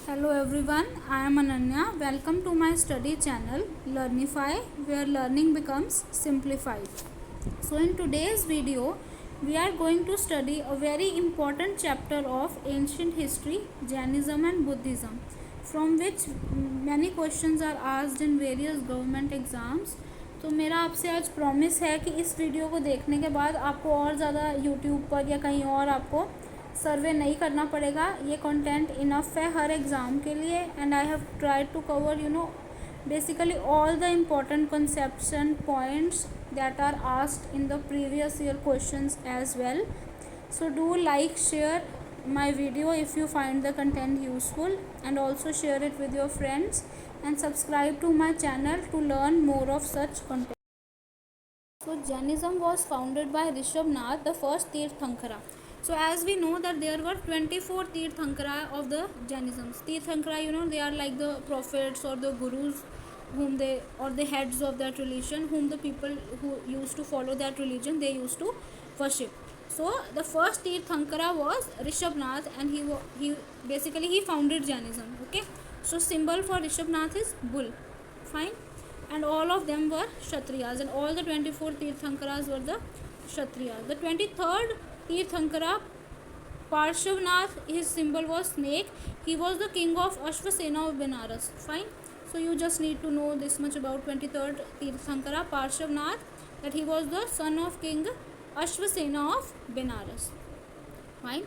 Hello everyone, I am Ananya. Welcome to my study channel Learnify, where learning becomes simplified. So in today's video, we are going to study a very important chapter of ancient history, Jainism and Buddhism, from which many questions are asked in various government exams. तो मेरा आपसे आज promise है कि इस video को देखने के बाद आपको और ज़्यादा यूट्यूब पर या कहीं और आपको सर्वे नहीं करना पड़ेगा. ये कंटेंट इनफ है हर एग्ज़ाम के लिए. And I have tried to cover basically all the important concepts and points that are asked in the previous year questions as well. So do like, share my video if you find the content useful, and also share it with your friends and subscribe to my channel to learn more of such content. So Jainism was founded by Rishabhnath, the first Tirthankara. So as we know that there were 24 Tirthankara of the Jainism. Tirthankara, they are like the prophets or the gurus whom they, or the heads of that religion, whom the people who used to follow that religion, they used to worship. So the first Tirthankara was Rishabhnath, and he basically he founded Jainism. Okay. So symbol for Rishabhnath is bull. Fine. And all of them were Kshatriyas, and all the 24 Tirthankaras were the Kshatriyas. The 23rd Tirthankara, Parshavnath, his symbol was snake. He was the king of Ashvasena of Benares. Fine. So you just need to know this much about 23rd Tirthankara, Parshavnath, that he was the son of king Ashvasena of Benares. Fine.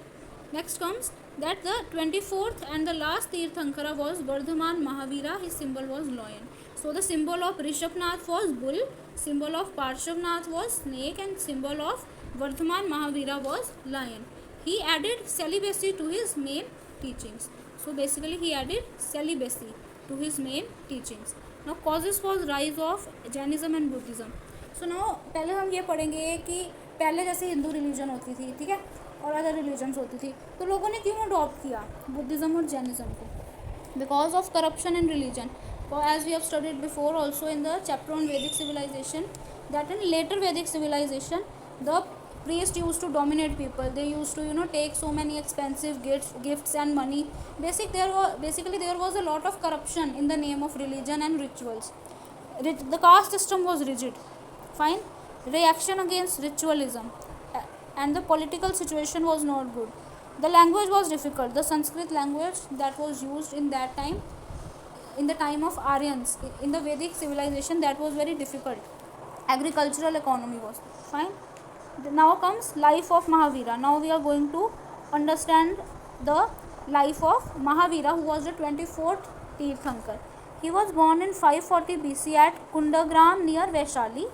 Next comes that the 24th and the last Tirthankara was Vardhaman Mahavira. His symbol was lion. So the symbol of Rishabhnath was bull, symbol of Parshavnath was snake, and symbol of Vardhaman Mahavira was lion. He added celibacy to his main teachings. So basically he added celibacy to his main teachings. Now causes for rise of Jainism and Buddhism. So now पहले हम ये पढ़ेंगे कि पहले जैसे Hindu religion होती थी, ठीक है, और अदर रिलीजन्स होती थी, तो लोगों ने क्यों अडॉप्ट किया बुद्धिज़्म और जैनिज़्म को? Because of corruption in religion. As we have studied before also in the chapter on Vedic civilization, that in later Vedic civilization, the priests used to dominate people. They used to take so many expensive gifts and money. Basically there was a lot of corruption in the name of religion and rituals. The caste system was rigid. Fine. Reaction against ritualism, and the political situation was not good. The language was difficult. The Sanskrit language that was used in that time, in the time of Aryans, in the Vedic civilization, that was very difficult. Agricultural economy was fine. Now comes life of Mahavira. Now we are going to understand the life of Mahavira, who was the 24th Tirthankar. He was born in 540 BC at Kundagram near Vaishali.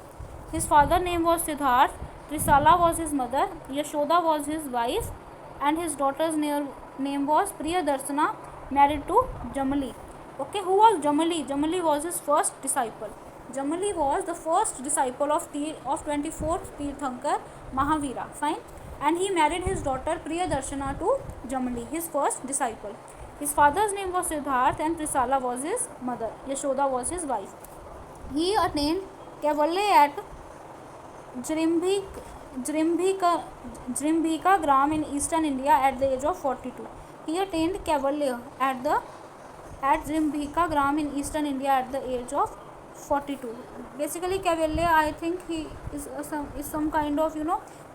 His father name was Siddharth, Trisala was his mother, Yashoda was his wife, and his daughter's name was Priyadarsana, married to Jamali. Okay, who was Jamali? Jamali was his first disciple. Jamali was the first disciple of 24th Tirthankar Mahavira. Fine. And he married his daughter Priyadarshana to Jamali, his first disciple. His father's name was Siddharth, and Trisala was his mother. Yashoda was his wife. He attained Kaivalya at Jrimbhika Gram in eastern India at the age of 42. He attained Kaivalya at Jrimbhika Gram in eastern India at the age of 42. Basically Kaivalya, I think he is some kind of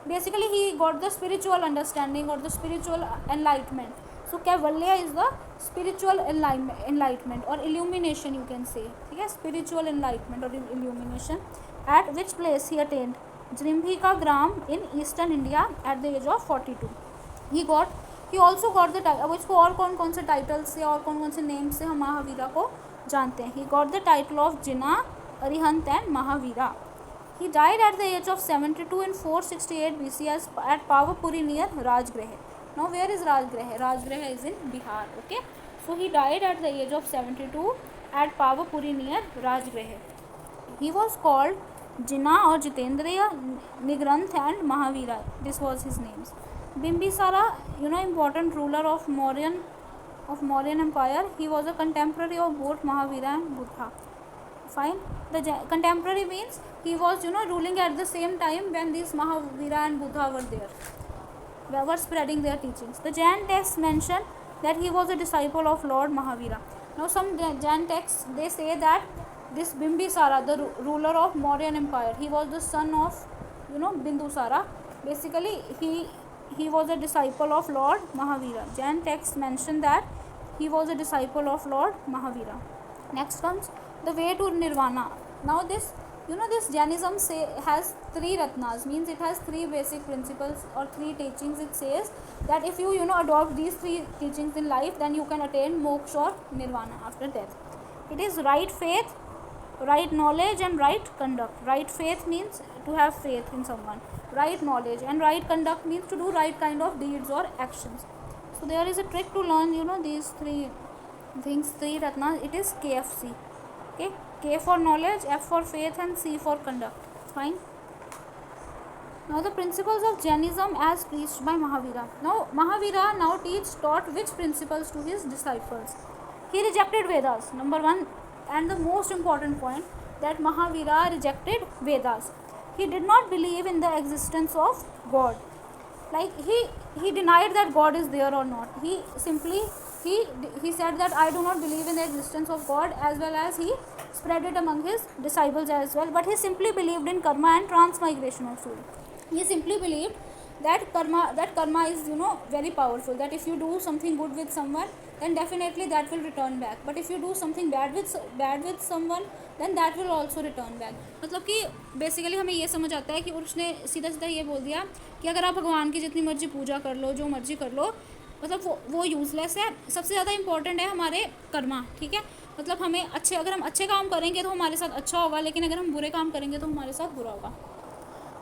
basically he got the spiritual understanding or the spiritual enlightenment. So Kaivalya is the spiritual enlightenment or illumination, you can say. Okay? Spiritual enlightenment or illumination. At which place he attained? Jrimbhika Gram in eastern India at the age of 42. He also got the title. अब इसको और कौन से title से और कौन से name से हम महावीरा को जानते हैं? He got the title of Jina, Arihant and Mahavira. He died at the age of 72 in 468 BC at Pavapuri near Rajgriha. Now where is Rajgriha? Rajgriha is in Bihar. Okay. So he died at the age of 72 at Pavapuri near Rajgriha. He was called Jina or Jitendriya, Nigranth and Mahavira. This was his names. Bimbisara, important ruler of Mauryan Empire. He was a contemporary of both Mahavira and Buddha. Fine. The contemporary means he was ruling at the same time when these Mahavira and Buddha were there, were spreading their teachings. The Jain texts mention that he was a disciple of Lord Mahavira. Now some Jain texts, they say that this Bimbisara, the ruler of Mauryan Empire, he was the son of, Bindusara. Basically he was a disciple of Lord Mahavira. Jain texts mention that he was a disciple of Lord Mahavira. Next comes the way to Nirvana. Now this, this Jainism has three ratnas, means it has three basic principles or three teachings. It says that if you, adopt these three teachings in life, then you can attain moksha or nirvana after death. It is right faith, right knowledge, and right conduct. Right faith means to have faith in someone. Right knowledge and right conduct means to do right kind of deeds or actions. So there is a trick to learn, these three things, three ratnas. It is KFC. Okay, K for knowledge, F for faith, and C for conduct. Fine. Now the principles of Jainism as preached by Mahavira. Now Mahavira taught which principles to his disciples? He rejected Vedas. Number one, and the most important point, that Mahavira rejected Vedas. He did not believe in the existence of God. Like he denied that God is there or not. He simply he said that I do not believe in the existence of God, as well as he spread it among his disciples as well. But he simply believed in karma and transmigration of soul. He simply believed that karma is, very powerful, that if you do something good with someone, then definitely that will return back. But if you do something bad with someone, then that will also return back. मतलब कि basically हमें ये समझ आता है कि उसने सीधा सीधा ये बोल दिया कि अगर आप भगवान की जितनी मर्जी पूजा कर लो, जो मर्जी कर लो, मतलब वो यूज़लेस है. सबसे ज़्यादा इंपॉर्टेंट है हमारे कर्मा. ठीक है, मतलब हमें अगर हम अच्छे काम करेंगे तो हमारे साथ अच्छा होगा, लेकिन अगर हम बुरे काम करेंगे तो हमारे साथ बुरा होगा.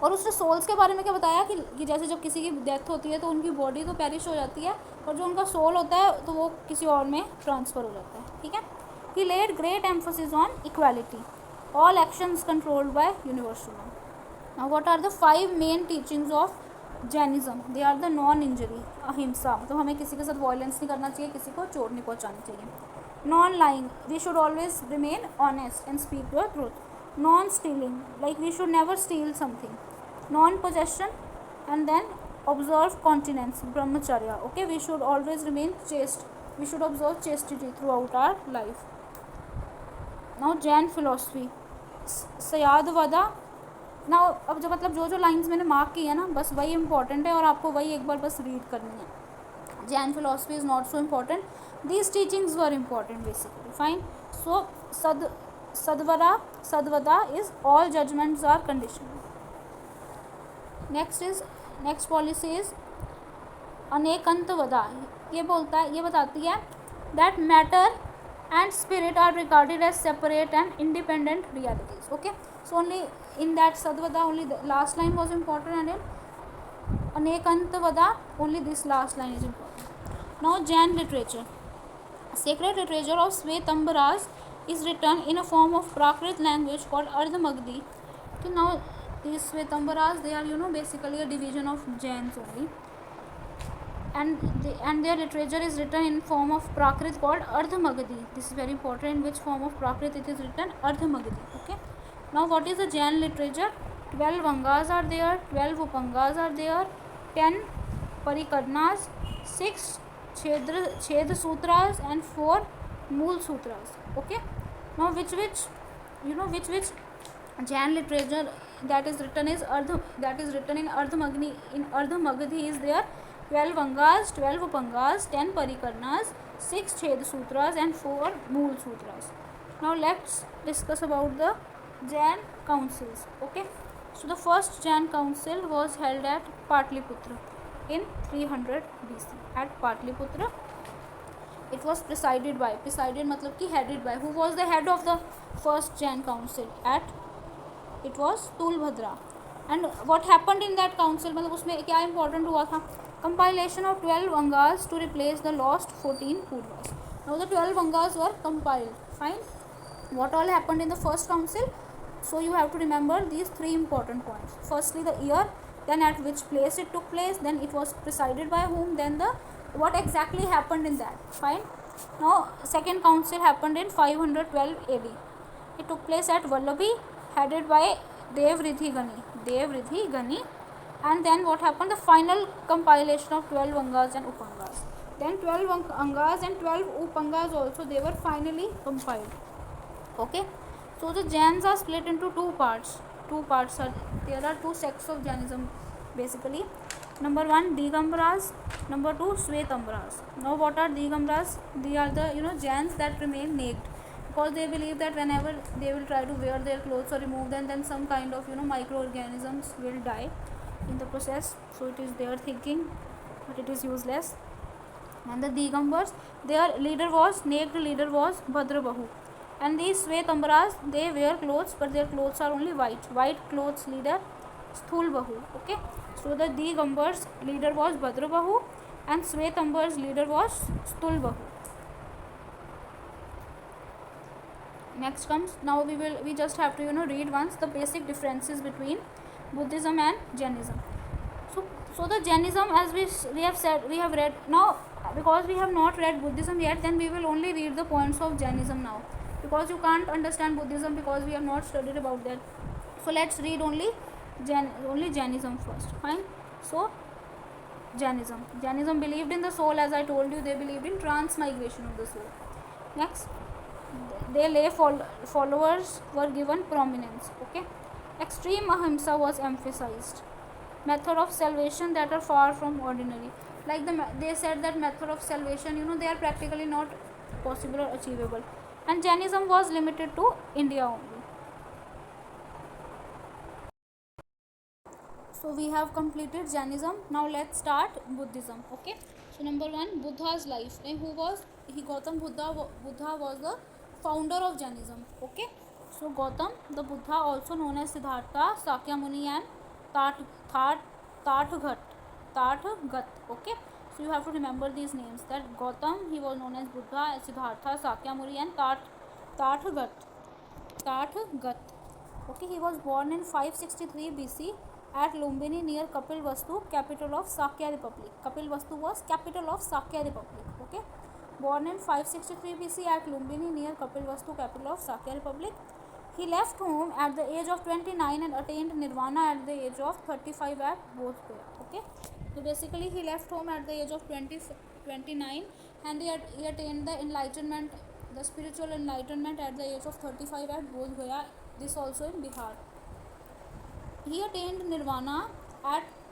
और उसने सोल्स के बारे में क्या बताया कि जैसे जब किसी की डेथ होती है तो उनकी बॉडी तो पेरिश हो जाती है, और जो उनका सोल होता है तो वो किसी और में ट्रांसफ़र हो जाता है. ठीक है. He led great emphasis on equality, all actions controlled by universal law. Now what are the 5 main teachings of Jainism? They are the non injury, ahimsa, तो हमें किसी के साथ वायलेंस नहीं करना चाहिए, किसी को चोट नहीं पहुँचानी चाहिए. Non lying, we should always remain honest and speak the truth. Non-stealing, like we should never steal something. Non-possession, and then observe continence, brahmacharya. Okay, we should always remain chaste. We should observe chastity throughout our life. Now Jain philosophy, सयादवदा. Now अब जो lines मैंने mark की है ना, बस वही important है और आपको वही एक बार बस रीड करनी है. Jain philosophy is not so important. These teachings were important basically. Fine. So Sadvada is all judgments are conditional. Next policy is Anekantavada. ये बताती है that matter and spirit are regarded as separate and independent realities. Okay, so only in that Sadvada only the last line was important, and in Anekantavada only this last line is important. Now Jain literature, sacred literature of Svetambaras is written in a form of Prakrit language called Ardhamagdi. So now these Svetambaras, they are basically a division of Jains only, and their literature is written in form of Prakrit called Ardhamagdi. This is very important, in which form of Prakrit it is written, Ardhamagdi. Okay. Now what is the Jain literature? 12 Vangas are there, 12 Upangas are there, 10 Parikarnas, 6 Chhed Sutras, and 4 Mool Sutras. Okay. Now which Jain literature that is written in Ardhamagdi. In Ardhamagdi is there 12 Vangas, 12 Upangas, 10 Parikarnas, 6 Chhed Sutras, and 4 Mool Sutras. Now let's discuss about the Jain councils. Okay. So the first Jain council was held at Patliputra in 300 BC. At Patliputra, it was presided मतलब कि headed by. Who was the head of the first Jain council? It was Tulbhadra. And what happened in that council, मतलब उसमें क्या important हुआ था? Compilation of 12 Vangas to replace the lost 14 Purvas. Now the 12 Vangas were compiled. Fine. What all happened in the first council? So you have to remember these 3 important points. Firstly the year, then at which place it took place, then it was presided by whom, then what exactly happened in that. Fine. Now second council happened in 512 AD. It took place at Vallabhi, headed by Devridhi Gani. And then what happened? The final compilation of 12 Vangas and Upangas. Then 12 Angas and 12 Upangas also, they were finally compiled. Okay, so the Jains are split into two parts. There are two sects of Jainism basically. Number one, Digambras. Number two, Svetambras. Now, what are Digambras? They are the Jains that remain naked, because they believe that whenever they will try to wear their clothes or remove them, then some kind of microorganisms will die in the process. So it is their thinking, but it is useless. And the Digambars, their leader was Bhadrabahu. And these Svetambras, they wear clothes, but their clothes are only white. White clothes leader Sthulbahu. Okay, so the Digambars leader was Bhadrabahu, and Svetambars leader was Stulbahu. Next comes, now we just have to read once the basic differences between Buddhism and Jainism. So the Jainism, as we have read now, because we have not read Buddhism yet, then we will only read the points of Jainism now, because you can't understand Buddhism because we have not studied about that. So let's read only Jainism first. Fine. So Jainism believed in the soul. As I told you, they believed in transmigration of the soul. Next, their lay followers were given prominence. Okay, extreme ahimsa was emphasized. Method of salvation that are far from ordinary. Like they said that method of salvation, they are practically not possible or achievable. And Jainism was limited to India only. So we have completed Jainism. Now let's start Buddhism. Okay. So number one, Buddha's life. And who was he? Gautam Buddha was the founder of Jainism. Okay. So Gautam the Buddha, also known as Siddhartha, Sakyamuni, and Tathagata. Okay. So you have to remember these names. That Gautam, he was known as Buddha, Siddhartha, Sakyamuni, and Tathagata. Okay, he was born in 563 BC at Lumbini near Kapilvastu, capital of Sakya Republic. Kapilvastu was capital of Sakya Republic. Okay, born in 563 BC at Lumbini near Kapilvastu, capital of Sakya Republic. He left home at the age of 29 and attained nirvana at the age of 35 at Bodh Gaya. Okay, so basically he left home at the age of 29 and he attained the enlightenment, the spiritual enlightenment at the age of 35 at Bodh Gaya. This also in Bihar. He attained nirvana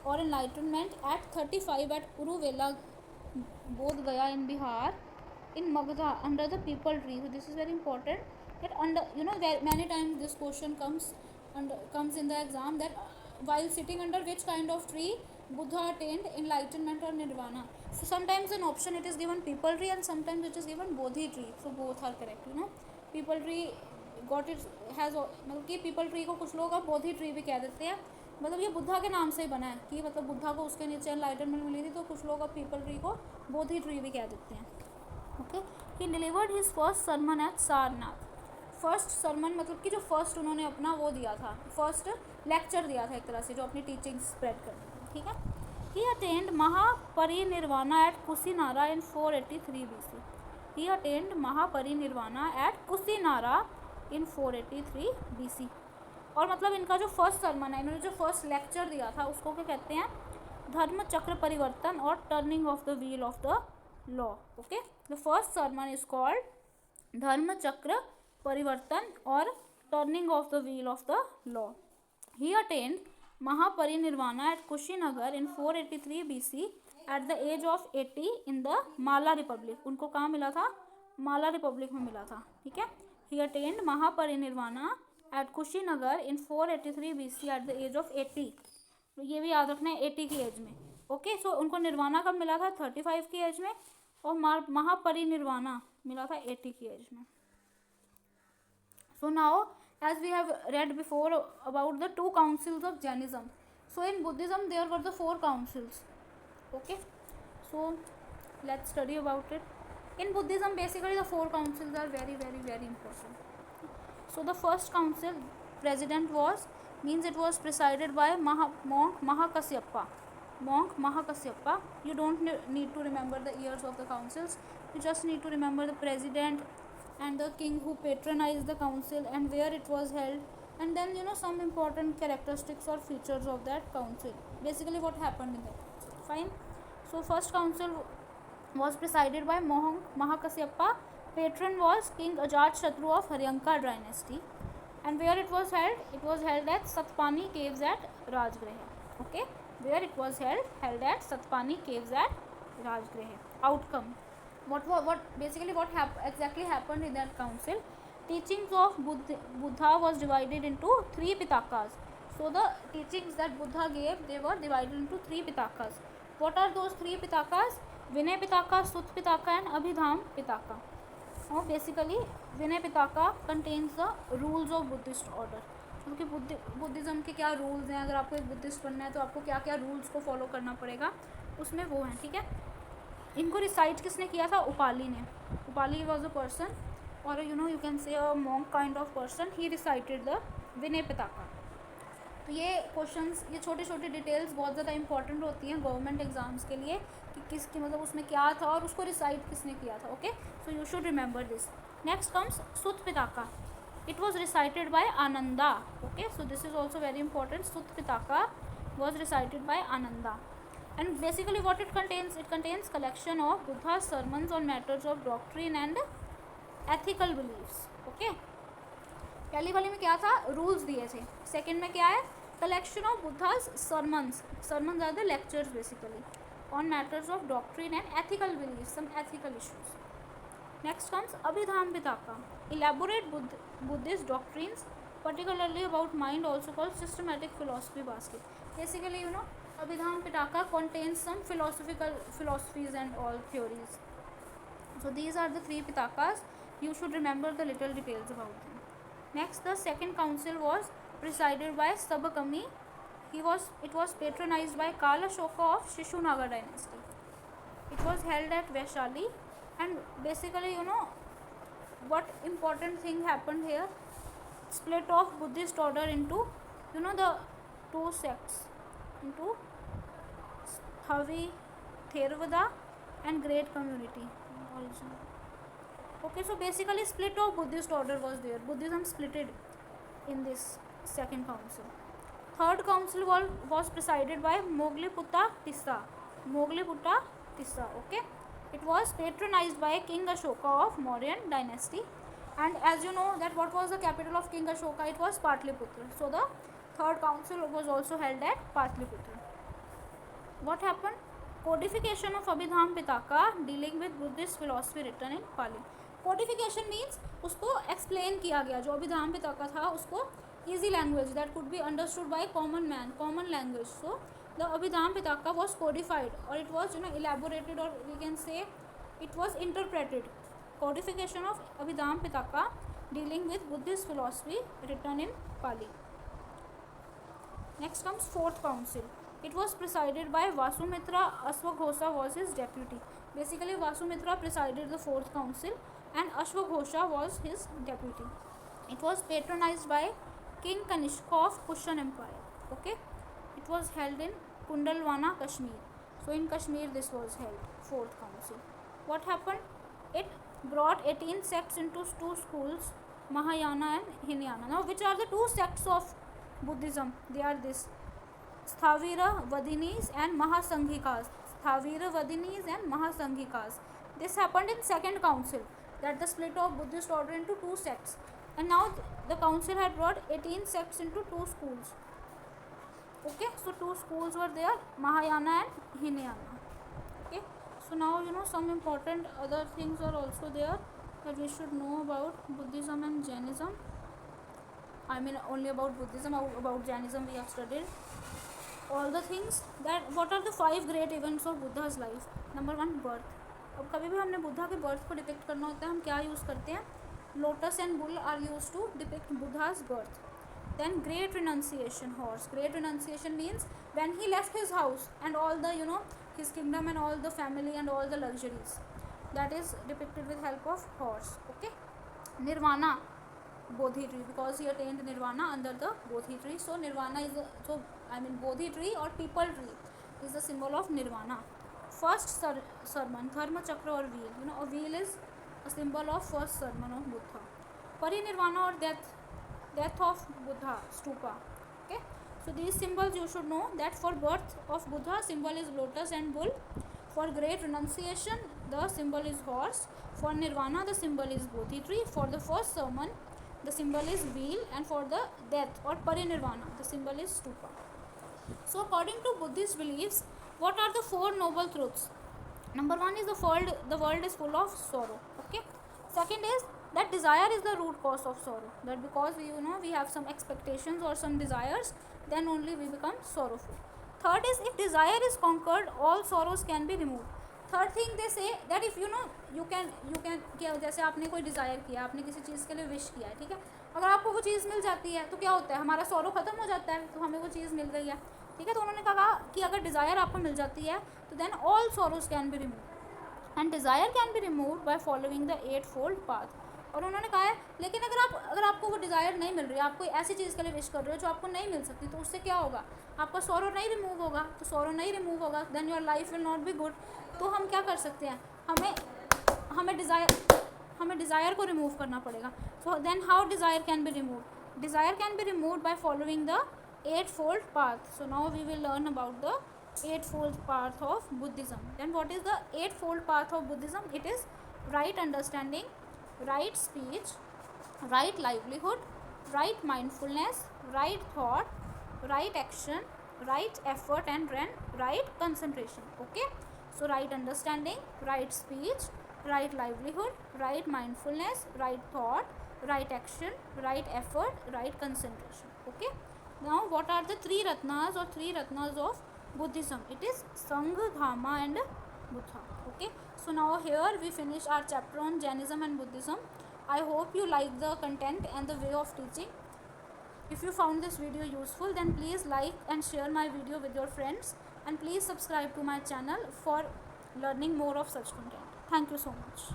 or enlightenment at 35 at Uruvela, Bodh Gaya in Bihar, in Magdha, under the peepal tree. So this is very important. That under many times this question comes in the exam, that while sitting under which kind of tree Buddha attained enlightenment or nirvana. So sometimes in option it is given peepal tree and sometimes it is given bodhi tree. So both are correct. Peepal tree got it has, मतलब कि people tree को कुछ लोग अब बोधि tree भी कह देते हैं. मतलब ये बुद्धा के नाम से ही बना है कि मतलब बुद्धा को उसके नीचे एनलाइटनमेंट मिली थी, तो कुछ लोग अब पीपल ट्री को बोधि ट्री भी कह देते हैं. Okay, he delivered his first sermon at Sarnath. First sermon मतलब कि जो फर्स्ट उन्होंने अपना वो दिया था, फर्स्ट लेक्चर दिया था एक तरह से, जो अपनी टीचिंग स्प्रेड कर. ठीक है. ही अटेंड महापरिनिर्वाणा एट कुशीनारा इन 483 BC. ही अटेंड महापरिनिर्वाणा एट कुशीनारा इन 483 BC. और मतलब इनका जो फर्स्ट सरमन है, इन्होंने जो फर्स्ट लेक्चर दिया था उसको क्या कहते हैं? धर्म चक्र परिवर्तन और turning of the wheel of the law. Okay, the first sermon is called Dharma Chakra Parivartan और turning of the wheel of the law. He attained Mahaparinirvana at Kushinagar in 483 BC at the age of 80 in the Malla republic. उनको कहाँ मिला था? माला Republic में मिला था. ठीक है. He attained Mahaparinirvana at Kushinagar in 483 BC at the age of 80. तो ये भी याद रखना है, 80 की एज में. ओके, सो उनको निर्वाणा कब मिला था? 35 की एज में, और महापरिनिर्वाणा मिला था 80 की एज में. So now as we have read before about the two councils of Jainism, so in Buddhism there were the 4 councils. Okay, so let's study about it. In Buddhism, basically the 4 councils are very, very, very important. So the first council president it was presided by monk Mahakasyapa. Monk Mahakasyapa. You don't need to remember the years of the councils. You just need to remember the president and the king who patronized the council and where it was held, and then some important characteristics or features of that council. Basically what happened in that council. Fine. So first council was presided by Mohang Mahakasyapa. Patron was King Ajatshatu of Haryanka dynasty. And where it was held? It was held at Satpani caves at Rajgriha. Okay, where it was held at Satpani caves at Rajgriha. Outcome. What basically what exactly happened in that council? Teachings of Buddha was divided into three pitakas. So the teachings that Buddha gave, they were divided into three pitakas. What are those three pitakas? Vinay Pitaka, Sut Pitaka and Abhidham Pitaka. Now basically Vinay Pitaka contains the rules of Buddhist order. क्योंकि Buddhism के क्या rules हैं, अगर आपको एक Buddhist बनना है तो आपको क्या क्या रूल्स को फॉलो करना पड़ेगा, उसमें वो हैं. ठीक है, इनको रिसाइट किसने किया था? उपाली ने. उपाली वॉज अ पर्सन और you can say a monk kind of person. He recited the Vinaya Pitaka. तो ये क्वेश्चंस, ये छोटी छोटी डिटेल्स बहुत ज़्यादा इंपॉर्टेंट होती हैं गवर्नमेंट एग्जाम्स के लिए कि किसकी मतलब उसमें क्या था और उसको रिसाइट किसने किया था. Okay, so you should remember this. Next comes Sutta Pitaka. It was recited by Ananda. Okay, so this is also very important. Sutta Pitaka was recited by Ananda. And basically what it contains collection of Buddha's sermons on matters of doctrine and ethical beliefs. Okay, पहली वाली में क्या था? Rules दिए थे. Second में क्या है? Collection of Buddha's sermons are the lectures basically on matters of doctrine and ethical beliefs, some ethical issues. Next comes Abhidham Pitaka. Elaborate Buddhist doctrines, particularly about mind, also called systematic philosophy basket. Basically Abhidham Pitaka contains some philosophies and all theories. So these are the three Pitakas. You should remember the little details about them. Next, the second council was presided by Sabakami. It was patronized by Kala Ashoka of Shishunaga dynasty. It was held at Vaishali, and basically what important thing happened here? Split of Buddhist order into the two sects, into Thavi, Theravada and Great Community. Okay, so basically split of Buddhist order was there. Buddhism splitted in this second council. Third council was presided by Mogliputta Tissa. Okay, it was patronized by King Ashoka of Mauryan dynasty. And as you know that what was the capital of King Ashoka? It was Patliputra. So the third council was also held at Patliputra. What happened? Codification of Abhidham Pitaka dealing with Buddhist philosophy written in Pali. Codification means उसको explain किया गया. जो अभिधाम पिताका था उसको easy language that could be understood by common man, common language. So the Abhidham Pitaka was codified, or it was elaborated, or we can say it was interpreted. Codification of Abhidham Pitaka dealing with Buddhist philosophy written in Pali. Next comes fourth council. It was presided by Vasumitra. Ashwaghosa was his deputy. Basically Vasumitra presided the fourth council and Ashwaghosa was his deputy. It was patronized by King Kanishka of Kushan Empire. Okay, it was held in Kundalwana, Kashmir. So in Kashmir this was held, fourth council. What happened? It brought 18 sects into two schools, Mahayana and Hinayana. Now which are the two sects of Buddhism? They are this: Sthavira Vadinis and Mahasanghikas. This happened in second council, that the split of Buddhist order into two sects. And now the council had brought 18 sects into two schools. Okay, so two schools were there, Mahayana and Hinayana. Okay, so now some important other things are also there that we should know about Buddhism and Jainism. I mean only about Buddhism. About Jainism we have studied all the things. That what are the 5 great events of Buddha's life? Number 1, birth. अब कभी भी हमने बुद्धा के birth को depict करना होता है, हम क्या यूज़ करते हैं? Lotus and bull are use to depict Buddha's birth. Then great renunciation, horse. Great renunciation means when he left his house and all the his kingdom and all the family and all the luxuries, that is depicted with help of horse. Okay. Nirvana, Bodhi tree, because he attained nirvana under the Bodhi tree. So nirvana is Bodhi tree or people tree is the symbol of nirvana. First sermon, Dharma Chakra or wheel. A wheel is a symbol of first sermon of Buddha. Parinirvana or death of Buddha, stupa. Okay, so these symbols you should know. That for birth of Buddha, symbol is lotus and bull. For great renunciation, the symbol is horse. For nirvana, the symbol is bodhi tree. For the first sermon, the symbol is wheel, and for the death or parinirvana, the symbol is stupa. So according to Buddhist beliefs, what are the four noble truths? Number one is the world is full of sorrow. Okay. Second is that desire is the root cause of sorrow. That because we have some expectations or some desires, then only we become sorrowful. Third is if desire is conquered, all sorrows can be removed. Third thing they say that if you can क्या, जैसे आपने कोई desire किया, आपने किसी चीज़ के लिए wish किया है, ठीक है, अगर आपको वो चीज़ मिल जाती है तो क्या होता है, हमारा सौरो ख़त्म हो जाता है, तो हमें वो चीज़ मिल गई है, ठीक है। तो उन्होंने कहा कि अगर डिज़ायर आपको मिल जाती है तो then all sorrows can be remove and desire can be remove by following the 8-fold path. और उन्होंने कहा है लेकिन अगर आपको वो डिज़ायर नहीं मिल रही, आप कोई ऐसी चीज़ के लिए विश कर रहे हो जो आपको नहीं मिल सकती, तो उससे क्या होगा, आपका सॉरो नहीं रिमूव होगा। तो सॉरो नहीं रिमूव होगा then your life will not be good. तो हम क्या कर सकते हैं, हमें डिज़ायर को रिमूव करना पड़ेगा। So then how desire can be remove? Desire can be remove by following the 8-fold path. So now we will learn about the 8-fold path of Buddhism. Then what is the 8-fold path of Buddhism? It is right understanding, right speech, right livelihood, right mindfulness, right thought, right action, right effort, and right concentration. Okay. So right understanding, right speech, right livelihood, right mindfulness, right thought, right action, right effort, right concentration. Okay. Now what are the three ratnas of Buddhism? It is Sangha, Dhamma, and Buddha. Okay. So now here we finish our chapter on Jainism and Buddhism. I hope you like the content and the way of teaching. If you found this video useful, then please like and share my video with your friends, and please subscribe to my channel for learning more of such content. Thank you so much.